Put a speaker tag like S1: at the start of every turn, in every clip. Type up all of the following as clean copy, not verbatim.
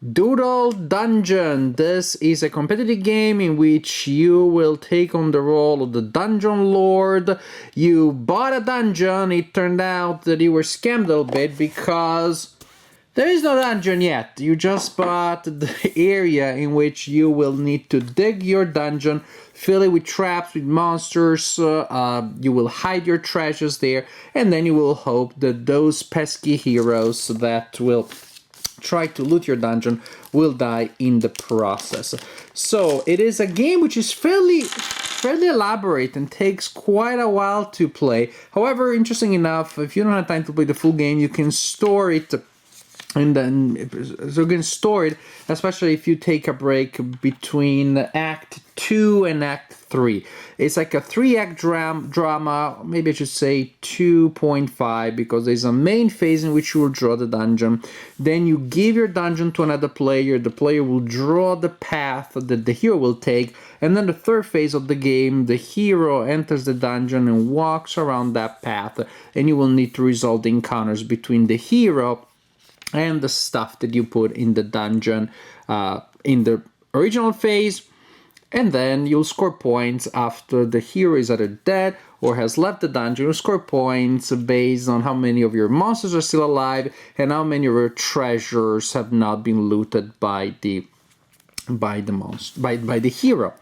S1: Doodle Dungeon. This is a competitive game in which you will take on the role of the Dungeon Lord. You bought a dungeon. It turned out that you were scammed a little bit because there is no dungeon yet. You just bought the area in which you will need to dig your dungeon, fill it with traps, with monsters. You will hide your treasures there, and then you will hope that those pesky heroes that will try to loot your dungeon will die in the process. So it is a game which is fairly elaborate and takes quite a while to play. However, interesting enough, if you don't have time to play the full game, you can store it. And then so you can store it, especially if you take a break between Act 2 and Act 3. It's like a 3-act drama, maybe I should say 2.5, because there's a main phase in which you will draw the dungeon. Then you give your dungeon to another player. The player will draw the path that the hero will take. And then the third phase of the game, the hero enters the dungeon and walks around that path. And you will need to resolve the encounters between the hero and the stuff that you put in the dungeon in the original phase, and then you'll score points after the hero is either dead or has left the dungeon. You'll score points based on how many of your monsters are still alive and how many of your treasures have not been looted by the hero.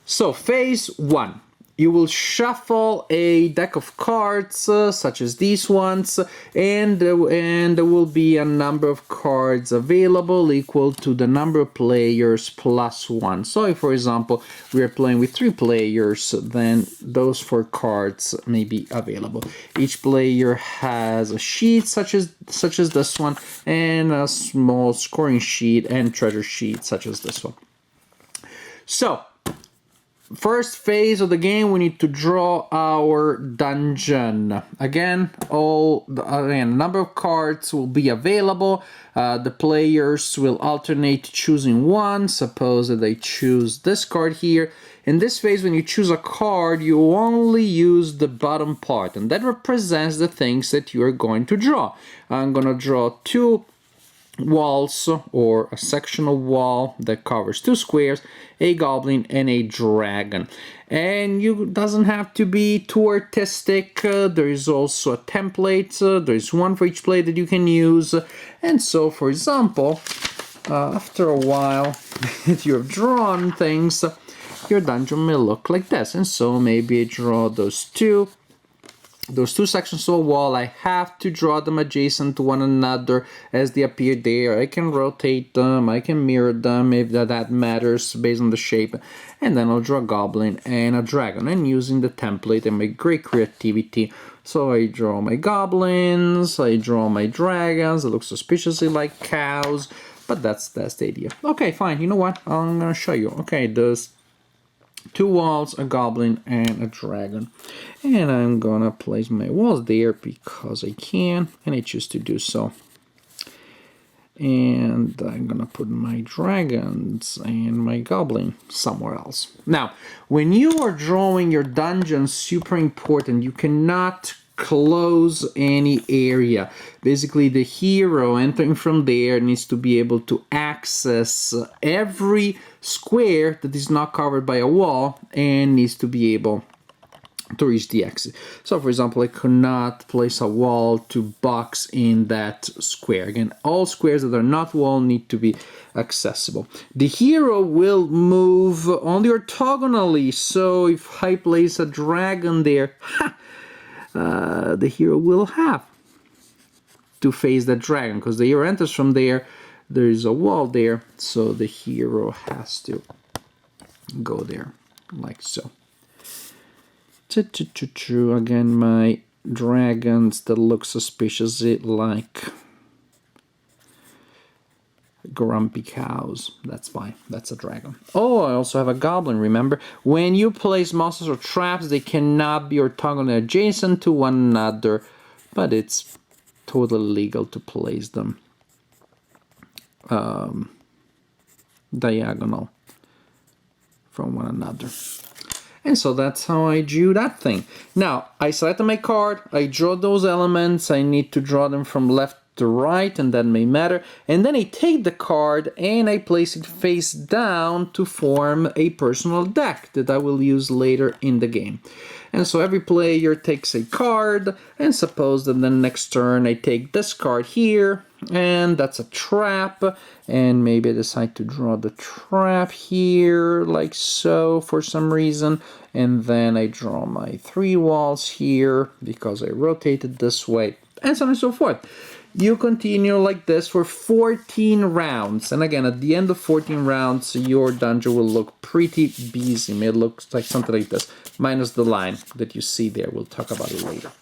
S1: So phase 1. You will shuffle a deck of cards, such as these ones, and there will be a number of cards available equal to the number of players plus 1. So if, for example, we are playing with 3 players, then those 4 cards may be available. Each player has a sheet such as this one, and a small scoring sheet and treasure sheet such as this one. So, first phase of the game, we need to draw our dungeon. Again, a number of cards will be available. The players will alternate choosing one. Suppose that they choose this card here. In this phase, when you choose a card, you only use the bottom part, and that represents the things that you are going to draw. I'm going to draw 2 walls, or a sectional wall that covers 2 squares, a goblin and a dragon. And you doesn't have to be too artistic. There is also a template. There is one for each play that you can use. And so, for example, after a while that you have drawn things, your dungeon may look like this. And so maybe I draw those two sections of a wall. I have to draw them adjacent to one another as they appear there. I can rotate them, I can mirror them if that matters based on the shape. And then I'll draw a goblin and a dragon, and using the template and my great creativity. So I draw my goblins, I draw my dragons. They look suspiciously like cows, but that's the idea. Okay, fine, you know what? I'm gonna show you. Okay, there's 2 walls, a goblin, and a dragon. And I'm gonna place my walls there because I can, and I choose to do so. And I'm gonna put my dragons and my goblin somewhere else. Now, when you are drawing your dungeon, super important, you cannot close any area. Basically, the hero entering from there needs to be able to access every square that is not covered by a wall and needs to be able to reach the exit. So, for example, I could not place a wall to box in that square. Again, all squares that are not wall need to be accessible. The hero will move only orthogonally, so if I place a dragon there, the hero will have to face that dragon, because the hero enters from there. There is a wall there, so the hero has to go there, like so. Again, my dragons that look suspiciously like grumpy cows. That's fine. That's a dragon. Oh, I also have a goblin, remember? When you place monsters or traps, they cannot be orthogonally adjacent to one another, but it's totally legal to place them diagonal from one another. And so that's how I drew that thing. Now, I selected my card, I draw those elements, I need to draw them from left the right, and that may matter. And then I take the card and I place it face down to form a personal deck that I will use later in the game. And so every player takes a card, and suppose that the next turn I take this card here, and that's a trap, and maybe I decide to draw the trap here, like so, for some reason, and then I draw my 3 walls here, because I rotated this way, and so on and so forth. You continue like this for 14 rounds, and again, at the end of 14 rounds, your dungeon will look pretty busy. It looks like something like this, minus the line that you see there. We'll talk about it later.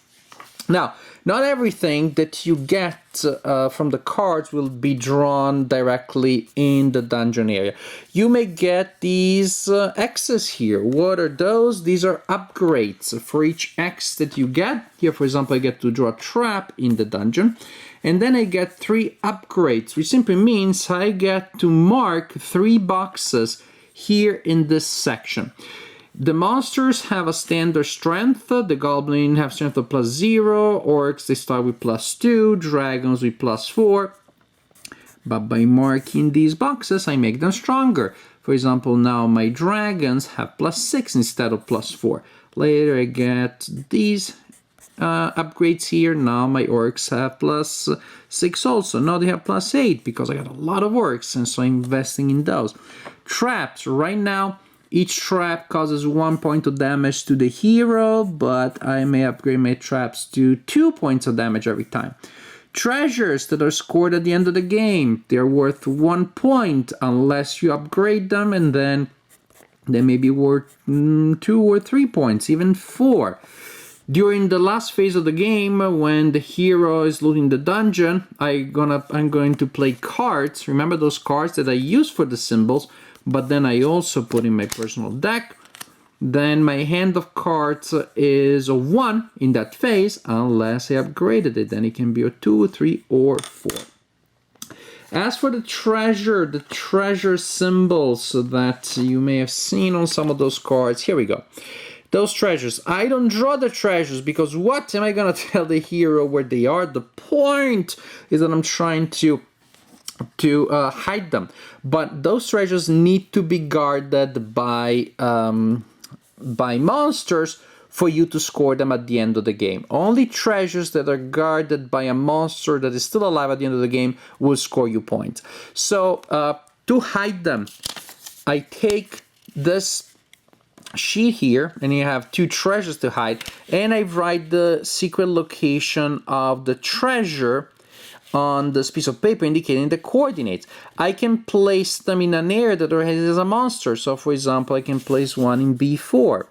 S1: Now, not everything that you get from the cards will be drawn directly in the dungeon area. You may get these X's here. What are those? These are upgrades. For each X that you get, here for example, I get to draw a trap in the dungeon, and then I get 3 upgrades, which simply means I get to mark 3 boxes here in this section. The monsters have a standard strength. The goblin have strength of +0, orcs they start with +2, dragons with +4. But by marking these boxes, I make them stronger. For example, now my dragons have +6 instead of +4. Later I get these upgrades here. Now my orcs have +6 also. Now they have +8 because I got a lot of orcs, and so I'm investing in those. Traps, right now, each trap causes 1 point of damage to the hero, but I may upgrade my traps to 2 points of damage every time. Treasures that are scored at the end of the game, they're worth 1 point unless you upgrade them, and then they may be worth 2 or 3 points, even 4. During the last phase of the game, when the hero is looting the dungeon, I'm going to play cards. Remember those cards that I use for the symbols, but then I also put in my personal deck. Then my hand of cards is a 1 in that phase, unless I upgraded it. Then it can be a 2, 3, or 4. As for the treasure symbols that you may have seen on some of those cards, here we go. Those treasures. I don't draw the treasures because what am I going to tell the hero where they are? The point is that I'm trying to hide them. But those treasures need to be guarded by monsters for you to score them at the end of the game. Only treasures that are guarded by a monster that is still alive at the end of the game will score you points. So to hide them, I take this sheet here, and you have 2 treasures to hide, and I write the secret location of the treasure on this piece of paper indicating the coordinates. I can place them in an area that already has a monster. So for example, I can place one in B4.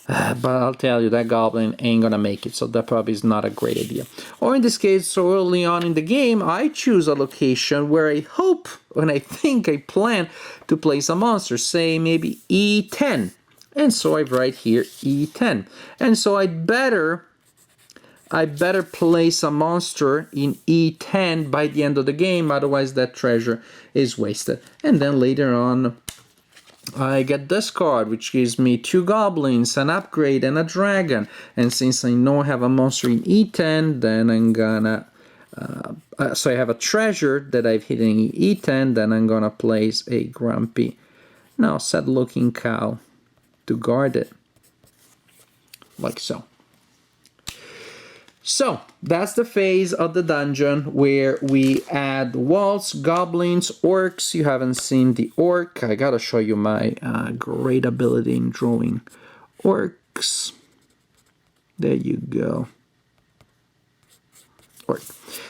S1: But I'll tell you, that goblin ain't gonna make it, so that probably is not a great idea. Or in this case, so early on in the game, I choose a location where I hope, and I think I plan to place a monster, say maybe E10. And so I write here E10. And so I better place a monster in E10 by the end of the game, otherwise that treasure is wasted. And then later on, I get this card, which gives me 2 goblins, an upgrade, and a dragon. And since I know I have a monster in E10, then I'm gonna... so I have a treasure that I've hidden in E10, then I'm gonna place a grumpy, no, sad-looking cow to guard it, like so. So that's the phase of the dungeon where we add walls, goblins, orcs. You haven't seen the orc. I gotta show you my great ability in drawing orcs. There you go. Orc.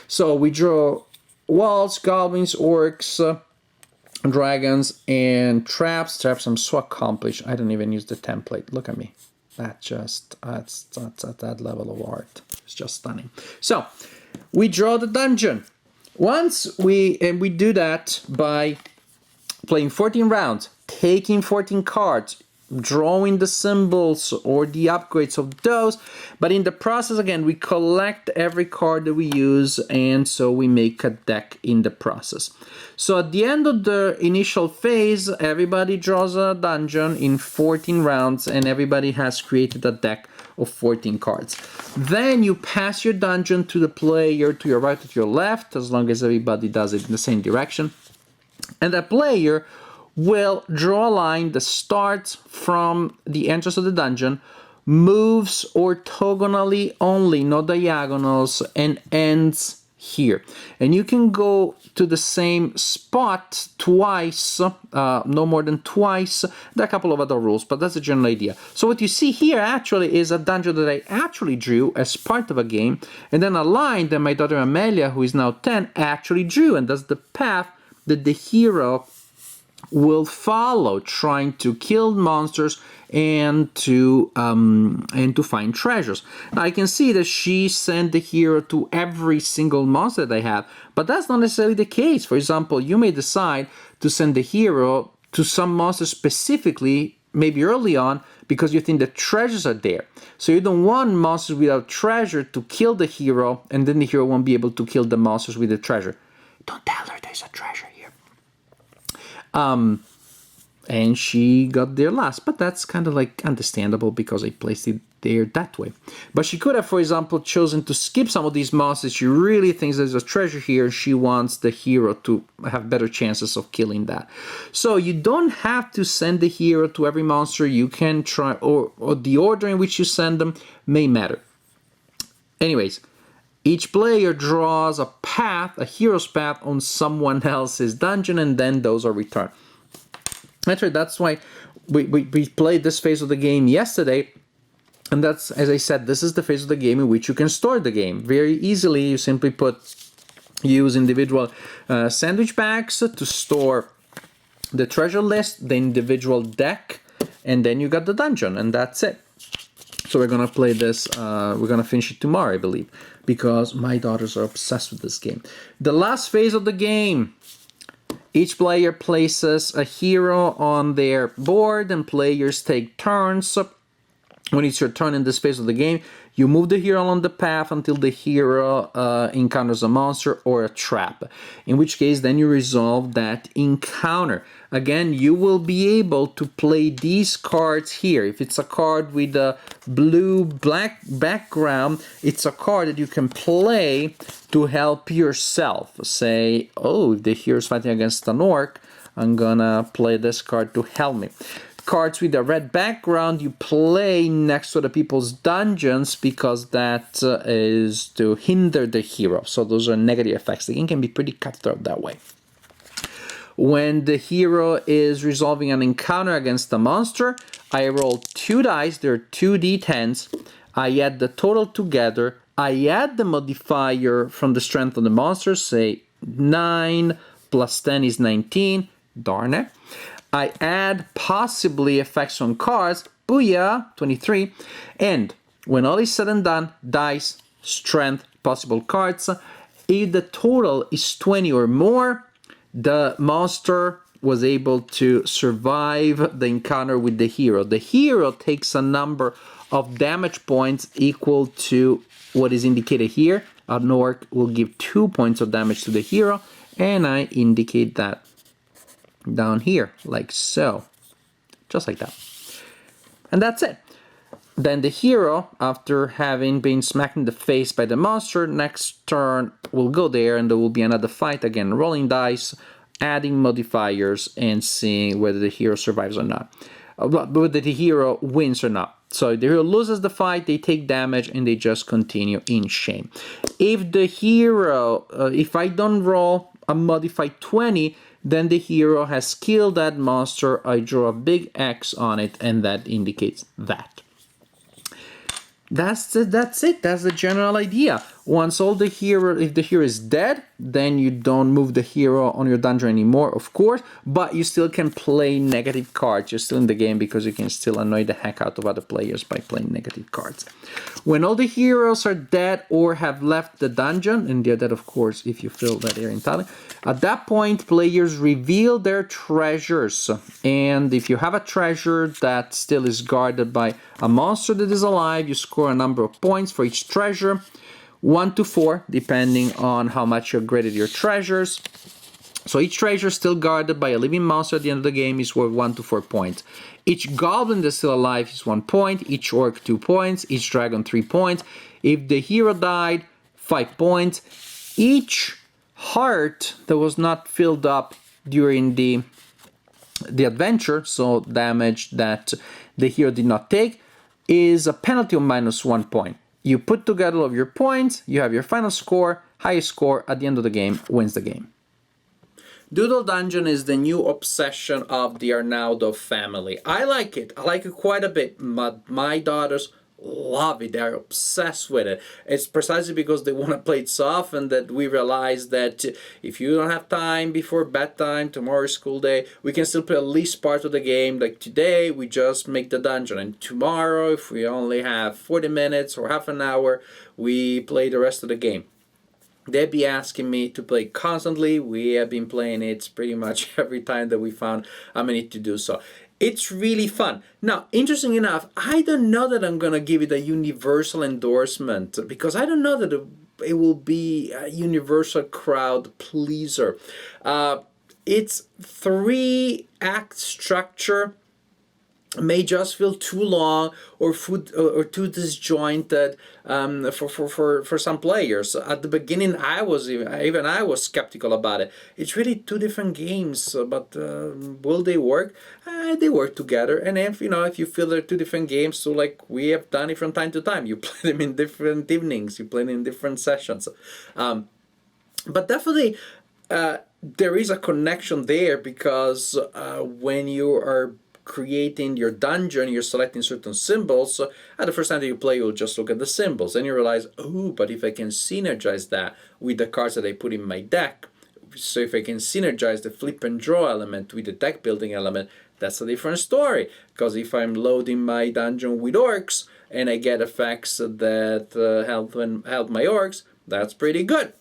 S1: So we draw walls, goblins, orcs, dragons, and traps. Traps I'm so accomplished. I don't even use the template. Look at me. That's at that level of art. It's just stunning. So we draw the dungeon. Once we do that by playing 14 rounds, taking 14 cards, drawing the symbols or the upgrades of those, but in the process, again, we collect every card that we use, and so we make a deck in the process. So at the end of the initial phase, everybody draws a dungeon in 14 rounds, and everybody has created a deck of 14 cards. Then you pass your dungeon to the player to your right or to your left, as long as everybody does it in the same direction. And that player will draw a line that starts from the entrance of the dungeon, moves orthogonally only, no diagonals, and ends here. And you can go to the same spot twice, no more than twice. There are a couple of other rules, but that's the general idea. So what you see here actually is a dungeon that I actually drew as part of a game, and then a line that my daughter Amelia, who is now 10, actually drew, and that's the path that the hero will follow, trying to kill monsters and to find treasures. Now I can see that she sent the hero to every single monster they have, but that's not necessarily the case. For example, you may decide to send the hero to some monster specifically, maybe early on, because you think the treasures are there. So you don't want monsters without treasure to kill the hero, and then the hero won't be able to kill the monsters with the treasure. Don't tell her there's a treasure here. And she got there last, but that's kind of like understandable because I placed it there that way. But she could have, for example, chosen to skip some of these monsters. She really thinks there's a treasure here. She wants the hero to have better chances of killing that. So you don't have to send the hero to every monster. You can try, or the order in which you send them may matter. Anyways, each player draws a path, a hero's path, on someone else's dungeon, and then those are returned. Actually, that's why we played this phase of the game yesterday, and that's, as I said, this is the phase of the game in which you can store the game. Very easily, you simply use individual sandwich bags to store the treasure list, the individual deck, and then you got the dungeon, and that's it. So we're gonna play this, we're gonna finish it tomorrow, I believe, because my daughters are obsessed with this game. The last phase of the game, each player places a hero on their board, and players take turns. When it's your turn in this phase of the game, you move the hero along the path until the hero encounters a monster or a trap, in which case then you resolve that encounter. Again, you will be able to play these cards here. If it's a card with a blue-black background, it's a card that you can play to help yourself. Say, oh, if the hero is fighting against an orc, I'm gonna play this card to help me. Cards with a red background you play next to the people's dungeons because that is to hinder the hero. So those are negative effects. The game can be pretty cutthroat that way. When the hero is resolving an encounter against a monster, I roll 2 dice. There are 2 d10s. I add the total together. I add the modifier from the strength of the monster. Say 9 plus 10 is 19. Darn it. I add possibly effects on cards, booyah, 23, and when all is said and done, dice, strength, possible cards, if the total is 20 or more, the monster was able to survive the encounter with the hero. The hero takes a number of damage points equal to what is indicated here. An orc will give 2 points of damage to the hero, and I indicate that down here, like so, just like that. And that's it. Then the hero, after having been smacked in the face by the monster, next turn will go there and there will be another fight, again rolling dice, adding modifiers, and seeing whether the hero survives or not, whether the hero wins or not. So if the hero loses the fight, they take damage and they just continue in shame. If the hero, if I don't roll a modified 20, then the hero has killed that monster. I draw a big X on it, and that indicates that. That's it. That's the general idea. Once all the hero, if the hero is dead, then you don't move the hero on your dungeon anymore, of course, but you still can play negative cards. You're still in the game because you can still annoy the heck out of other players by playing negative cards. When all the heroes are dead or have left the dungeon, and they're dead, of course, if you feel that they're entirely, at that point, players reveal their treasures. And if you have a treasure that still is guarded by a monster that is alive, you score a number of points for each treasure. 1 to 4, depending on how much you upgraded your treasures. So each treasure still guarded by a living monster at the end of the game is worth 1 to 4 points. Each goblin that's still alive is 1 point, each orc 2 points, each dragon 3 points. If the hero died, 5 points. Each heart that was not filled up during the adventure, so damage that the hero did not take, is a penalty of -1 point. You put together all of your points, you have your final score, highest score at the end of the game wins the game. Doodle Dungeon is the new obsession of the Arnaldo family. I like it quite a bit. My daughters love it. They're obsessed with it. It's precisely because they want to play it so often that we realize that if you don't have time before bedtime, tomorrow's school day, we can still play at least part of the game. Like today, we just make the dungeon, and tomorrow, if we only have 40 minutes or half an hour, we play the rest of the game. They'd be asking me to play constantly. We have been playing it pretty much every time that we found a minute to do so. It's really fun. Now, interesting enough, I don't know that I'm going to give it a universal endorsement because I don't know that it will be a universal crowd pleaser. Its 3-act structure may just feel too long or too disjointed for some players. At the beginning, I was skeptical about it. It's really 2 different games, but will they work? They work together. And if you feel they're 2 different games, so like we have done it from time to time, you play them in different evenings, you play them in different sessions. But definitely, there is a connection there because when you are creating your dungeon, you're selecting certain symbols. So at the first time that you play, you'll just look at the symbols and you realize, oh, but if I can synergize that with the cards that I put in my deck, so if I can synergize the flip and draw element with the deck building element, that's a different story. Because if I'm loading my dungeon with orcs and I get effects that help my orcs, that's pretty good.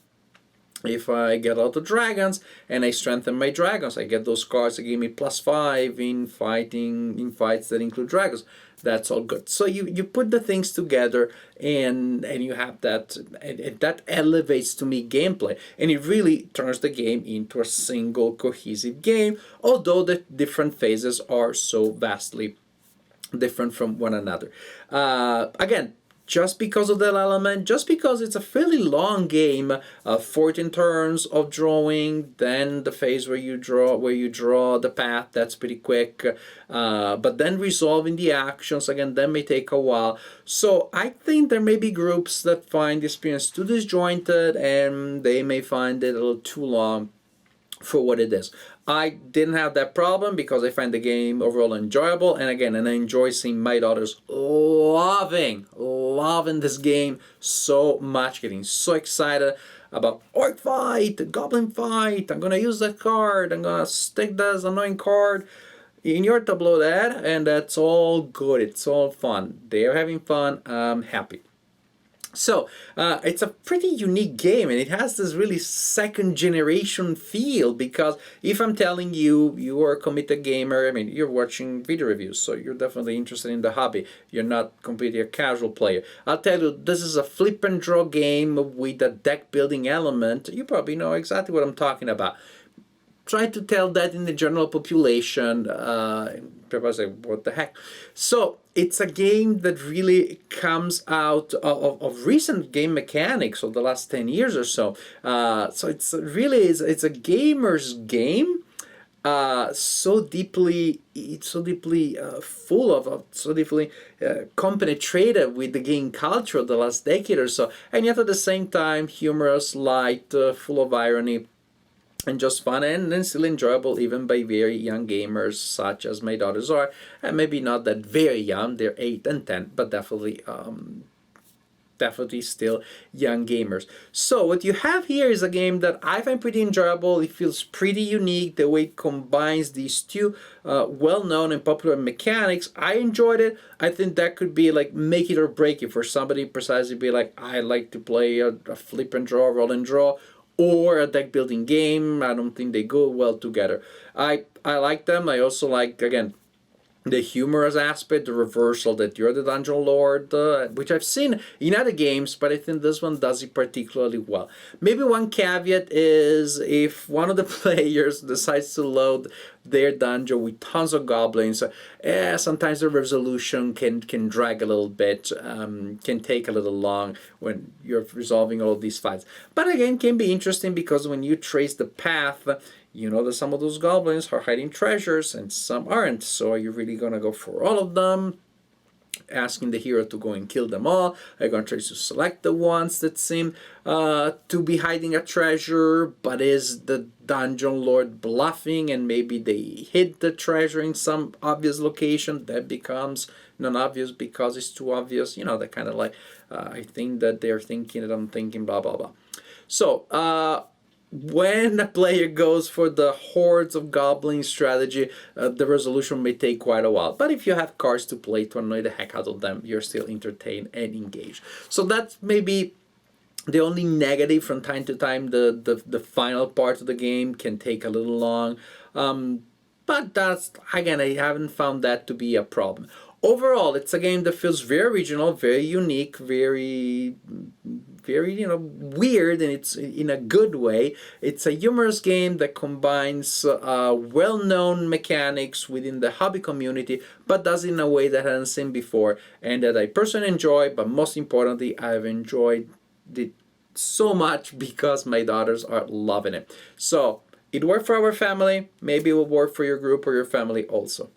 S1: If I get a lot of dragons and I strengthen my dragons, I get those cards that give me +5 in fights that include dragons. That's all good. So you put the things together and you have that, and that elevates to me gameplay, and it really turns the game into a single cohesive game, although the different phases are so vastly different from one another. Again, just because of that element, just because it's a fairly long game, 14 turns of drawing, then the phase where you draw the path, that's pretty quick, but then resolving the actions, again, that may take a while. So I think there may be groups that find the experience too disjointed and they may find it a little too long for what it is. I didn't have that problem because I find the game overall enjoyable, and again, I enjoy seeing my daughters loving this game so much, getting so excited about orc fight, goblin fight, I'm gonna use that card, I'm gonna stick this annoying card in your tableau there, and that's all good, it's all fun. They're having fun, I'm happy. So it's a pretty unique game, and it has this really second generation feel, because if I'm telling you, you are a committed gamer, I mean, you're watching video reviews, so you're definitely interested in the hobby. You're not completely a casual player. I'll tell you, this is a flip and draw game with a deck building element. You probably know exactly what I'm talking about. Try to tell that in the general population, people say, what the heck? So it's a game that really comes out of recent game mechanics of the last 10 years or so. So it's a gamer's game, so deeply full of, so deeply compenetrated with the game culture of the last decade or so, and yet at the same time humorous, light, full of irony, and just fun, and still enjoyable even by very young gamers such as my daughters are, and maybe not that very young, they're 8 and 10, but definitely definitely still young gamers. So what you have here is a game that I find pretty enjoyable. It feels pretty unique the way it combines these two well-known and popular mechanics. I enjoyed it. I think that could be like make it or break it for somebody precisely be like, I like to play a flip and draw, roll and draw, or a deck building game. I don't think they go well together. I like them. I also like, again, the humorous aspect, the reversal that you're the dungeon lord, which I've seen in other games, but I think this one does it particularly well. Maybe one caveat is if one of the players decides to load their dungeon with tons of goblins, sometimes the resolution can drag a little bit, can take a little long when you're resolving all of these fights. But again, can be interesting because when you trace the path, you know that some of those goblins are hiding treasures and some aren't. So are you really going to go for all of them? Asking the hero to go and kill them all? Are you going to try to select the ones that seem to be hiding a treasure? But is the dungeon lord bluffing and maybe they hid the treasure in some obvious location that becomes non-obvious because it's too obvious? You know, that kind of like, I think that they're thinking that I'm thinking, blah, blah, blah. So, when a player goes for the hordes of goblins strategy, the resolution may take quite a while. But if you have cards to play to annoy the heck out of them, you're still entertained and engaged. So that's maybe the only negative. From time to time. The final part of the game can take a little long. But that's, again, I haven't found that to be a problem. Overall, it's a game that feels very original, very unique, very weird, and it's in a good way. It's a humorous game that combines well-known mechanics within the hobby community, but does it in a way that I hadn't seen before, and that I personally enjoy. But most importantly, I've enjoyed it so much because my daughters are loving it. So it worked for our family. Maybe it will work for your group or your family also.